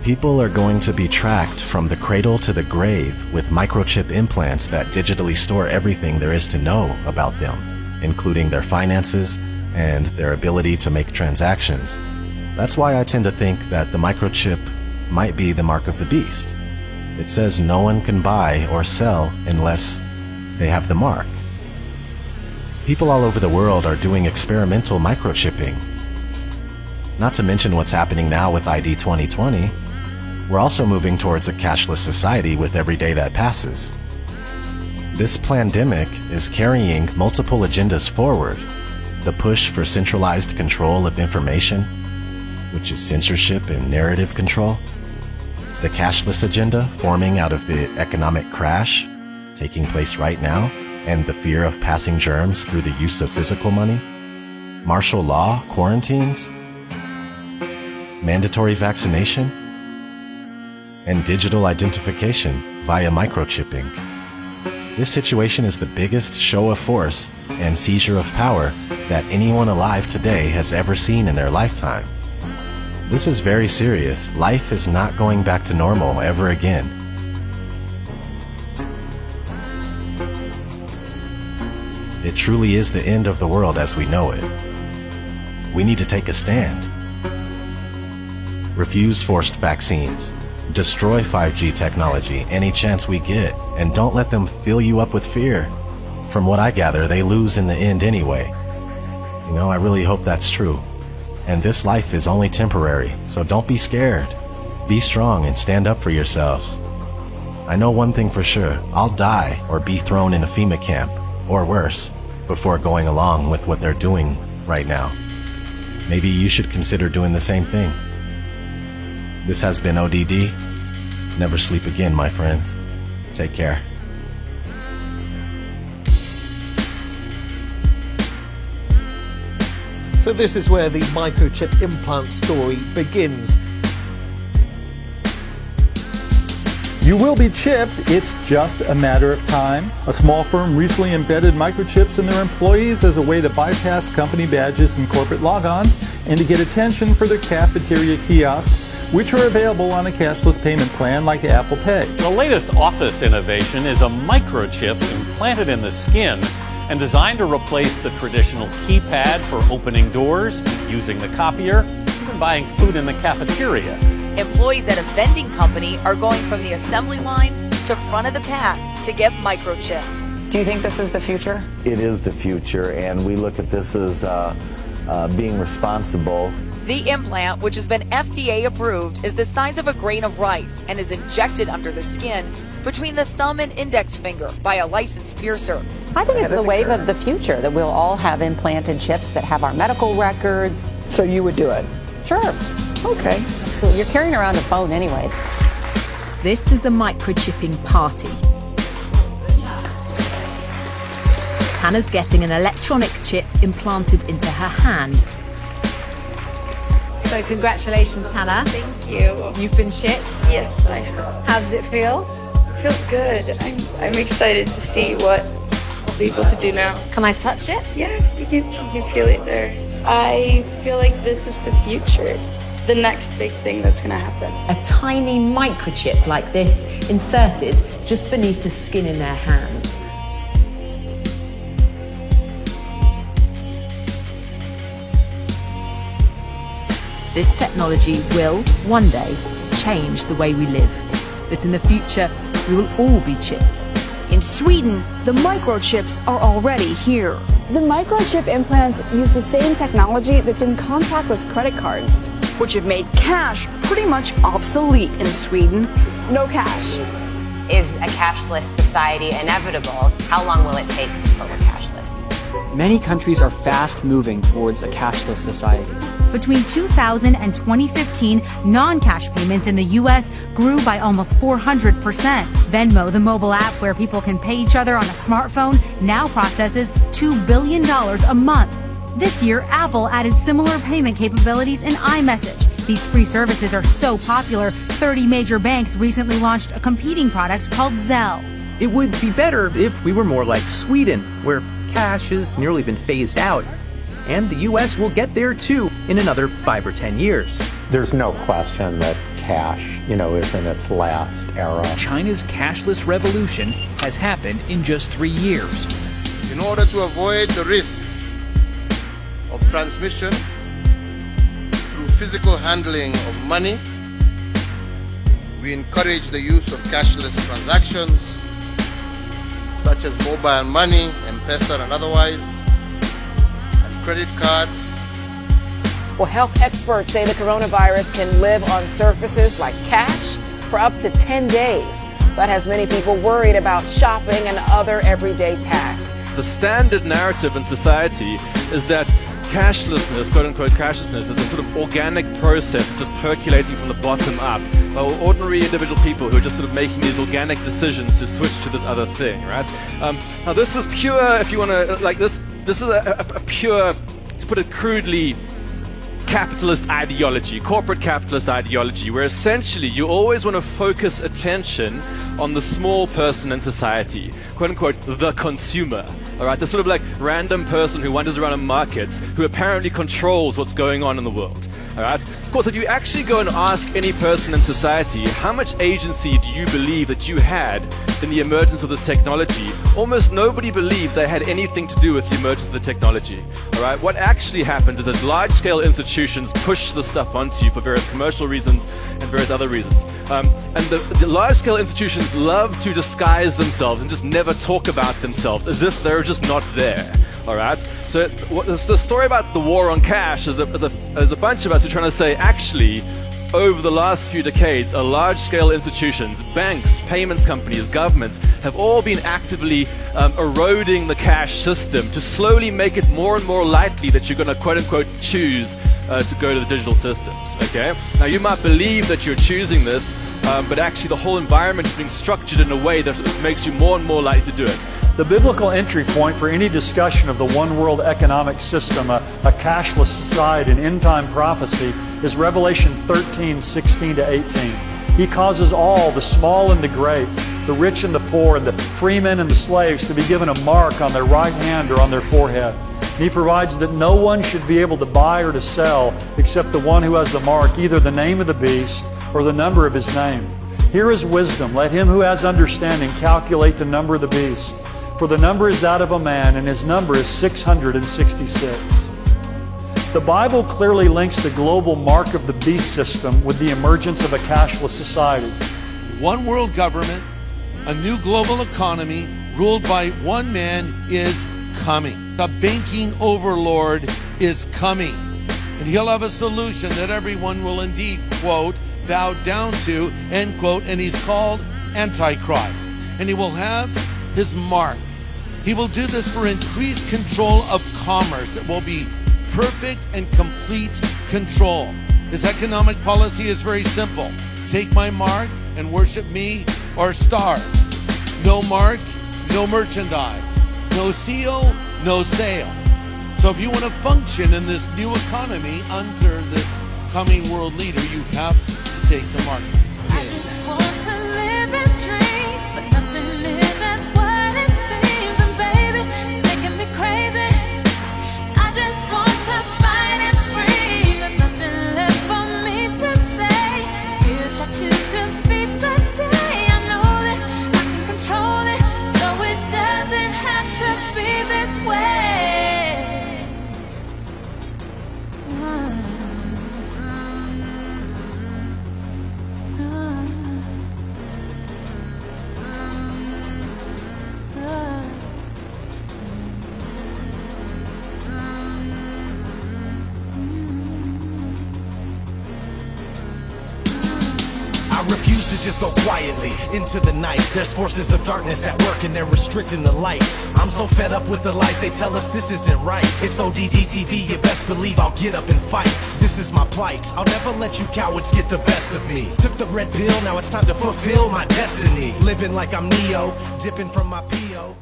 People are going to be tracked from the cradle to the grave with microchip implants that digitally store everything there is to know about them, including their finances and their ability to make transactions. That's why I tend to think that the microchip might be the mark of the beast. It says no one can buy or sell unless they have the mark. People all over the world are doing experimental microchipping. Not to mention what's happening now with ID 2020. We're also moving towards a cashless society with every day that passes. This pandemic is carrying multiple agendas forward. The push for centralized control of information, which is censorship and narrative control. The cashless agenda forming out of the economic crash taking place right now, and the fear of passing germs through the use of physical money. Martial law quarantines, mandatory vaccination, and digital identification via microchipping. This situation is the biggest show of force and seizure of power that anyone alive today has ever seen in their lifetime. This is very serious. Life is not going back to normal ever again. It truly is the end of the world as we know it. We need to take a stand. Refuse forced vaccines. Destroy 5G technology any chance we get, and don't let them fill you up with fear. From what I gather, they lose in the end anyway. You know, I really hope that's true. And this life is only temporary, so don't be scared. Be strong and stand up for yourselves. I know one thing for sure, I'll die or be thrown in a FEMA camp, or worse, before going along with what they're doing right now. Maybe you should consider doing the same thing. This has been ODD. Never sleep again, my friends. Take care. So this is where the microchip implant story begins. You will be chipped, it's just a matter of time. A small firm recently embedded microchips in their employees as a way to bypass company badges and corporate logons and to get attention for their cafeteria kiosks, which are available on a cashless payment plan like Apple Pay. The latest office innovation is a microchip implanted in the skin and designed to replace the traditional keypad for opening doors, using the copier, even buying food in the cafeteria. Employees at a vending company are going from the assembly line to front of the pack to get microchipped. Do you think this is the future? It is the future, and we look at this as being responsible. The implant, which has been FDA approved, is the size of a grain of rice and is injected under the skin between the thumb and index finger by a licensed piercer. I think it's the wave of the future that we'll all have implanted chips that have our medical records. So you would do it? Sure. Okay. You're carrying around a phone anyway. This is a microchipping party. Hannah's getting an electronic chip implanted into her hand. So congratulations, Hannah. Thank you. You've been chipped? Yes, I have. How does it feel? It feels good. I'm excited to see what I'll be able to do now. Can I touch it? Yeah, you can feel it there. I feel like this is the future. It's the next big thing that's gonna happen. A tiny microchip like this inserted just beneath the skin in their hands. This technology will, one day, change the way we live. That in the future, we will all be chipped. In Sweden, the microchips are already here. The microchip implants use the same technology that's in contactless credit cards, which have made cash pretty much obsolete in Sweden. No cash. Is a cashless society inevitable? How long will it take before we're cashless? Many countries are fast moving towards a cashless society. Between 2000 and 2015, non-cash payments in the U.S. grew by almost 400%. Venmo, the mobile app where people can pay each other on a smartphone, now processes $2 billion a month. This year, Apple added similar payment capabilities in iMessage. These free services are so popular, 30 major banks recently launched a competing product called Zelle. It would be better if we were more like Sweden, where cash has nearly been phased out. And the U.S. will get there too in another 5 or 10 years. There's no question that cash, is in its last era. China's cashless revolution has happened in just 3 years. In order to avoid the risk of transmission through physical handling of money, we encourage the use of cashless transactions, such as mobile money, M-Pesa and otherwise, and credit cards. Well, health experts say the coronavirus can live on surfaces like cash for up to 10 days. That has many people worried about shopping and other everyday tasks. The standard narrative in society is that cashlessness, quote-unquote cashlessness, is a sort of organic process just percolating from the bottom up. Ordinary individual people who are just sort of making these organic decisions to switch to this other thing, right? Now this is pure, if you want to, like this is a pure, to put it crudely, capitalist ideology, corporate capitalist ideology, where essentially you always want to focus attention on the small person in society, quote-unquote the consumer. Alright, the sort of like random person who wanders around in markets who apparently controls what's going on in the world. Alright? Of course, if you actually go and ask any person in society how much agency do you believe that you had in the emergence of this technology, almost nobody believes they had anything to do with the emergence of the technology. Alright? What actually happens is that large-scale institutions push the stuff onto you for various commercial reasons and various other reasons. And the large-scale institutions love to disguise themselves and just never talk about themselves as if they're just not there. Alright? So the story about the war on cash is a bunch of us who are trying to say, actually, over the last few decades, large-scale institutions, banks, payments companies, governments have all been actively eroding the cash system to slowly make it more and more likely that you're going to quote-unquote choose to go to the digital systems. Okay? Now you might believe that you're choosing this, but actually the whole environment is being structured in a way that makes you more and more likely to do it. The biblical entry point for any discussion of the one world economic system, a cashless society, an end-time prophecy, is Revelation 13:16-18. He causes all, the small and the great, the rich and the poor, and the free men and the slaves to be given a mark on their right hand or on their forehead. And he provides that no one should be able to buy or to sell except the one who has the mark, either the name of the beast or the number of his name. Here is wisdom. Let him who has understanding calculate the number of the beast. For the number is that of a man, and his number is 666. The Bible clearly links the global mark of the beast system with the emergence of a cashless society. One world government, a new global economy ruled by one man is coming. The banking overlord is coming. And he'll have a solution that everyone will indeed, quote, bow down to, end quote, and he's called Antichrist. And he will have his mark. He will do this for increased control of commerce. It will be perfect and complete control. His economic policy is very simple. Take my mark and worship me or starve. No mark, no merchandise. No seal, no sale. So if you want to function in this new economy under this coming world leader, you have to take the mark. I just want to live and dream, but nothing is as what it seems. And baby, it's making me crazy. I just want to fight and scream. There's nothing left for me to say. Here's try to defeat the day. I know that I can control it, so it doesn't have to be this way. I refuse to just go quietly into the night. There's forces of darkness at work and they're restricting the light. I'm so fed up with the lies, they tell us this isn't right. It's ODD TV, you best believe I'll get up and fight. This is my plight, I'll never let you cowards get the best of me. Took the red pill, now it's time to fulfill my destiny. Living like I'm Neo, dipping from my P.O.